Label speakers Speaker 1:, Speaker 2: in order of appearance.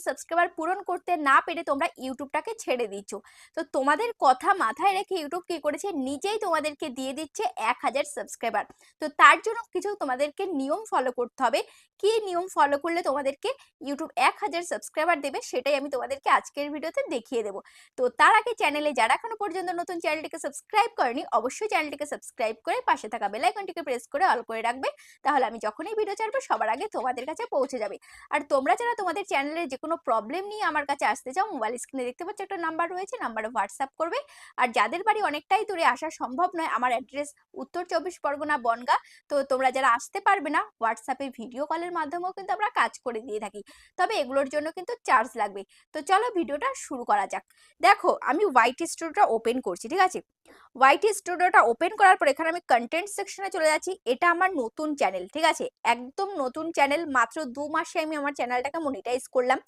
Speaker 1: Subscriber পূরণ করতে না পেরে তোমরা ইউটিউবটাকে ছেড়ে দিচ্ছ। তো তোমাদের কথা মাথায় রেখে ইউটিউব কি করেছে, নিজেই তোমাদেরকে দিয়ে দিচ্ছে 1000 সাবস্ক্রাইবার। তো তার জন্য কিছু তোমাদেরকে নিয়ম ফলো করতে হবে। কি নিয়ম ফলো করলে তোমাদেরকে ইউটিউব 1000 সাবস্ক্রাইবার দেবে, সেটাই আমি তোমাদেরকে আজকের ভিডিওতে দেখিয়ে দেবো। তো তার আগে চ্যানেলে যারা এখনো পর্যন্ত নতুন, চ্যানেলটিকে সাবস্ক্রাইব করেনি, অবশ্যই চ্যানেলটিকে সাবস্ক্রাইব করে পাশে থাকা বেল আইকনটিকে প্রেস করে অল করে রাখবে। তাহলে আমি যখনই ভিডিও ছাড়বো সবার আগে তোমাদের কাছে পৌঁছে যাবে। আর তোমরা যারা তোমাদের চ্যানেলের যে কোনো প্রবলেম নিয়ে আমার কাছে আসতে চাও, মোবাইল স্ক্রিনে দেখতে পাচ্ছ একটা নাম্বার রয়েছে, নাম্বারে হোয়াটসঅ্যাপ করবে। আর যাদের বাড়ি অনেকটাই দূরে আসা সম্ভব নয়, আমার অ্যাড্রেস উত্তর 24 পরগনা বনগাঁ। তো তোমরা যারা আসতে পারবে না, হোয়াটসঅ্যাপে ভিডিও কলের মাধ্যমেও কিন্তু আমরা কাজ করে দিয়ে থাকি। তবে এগুলোর জন্য কিন্তু চার্জ লাগবে। তো চলো ভিডিওটা শুরু করা যাক। দেখো আমি ওয়াইটি স্টুডিওটা ওপেন করছি, ঠিক আছে। ওয়াইটি স্টুডিওটা ওপেন করার পর এখানে আমি কন্টেন্ট সেকশনে চলে যাচ্ছি। এটা আমার নতুন চ্যানেল, ঠিক আছে, একদম নতুন চ্যানেল। মাত্র 2 মাসে আমি আমার চ্যানেলটাকে মনিটাইজ করলাম।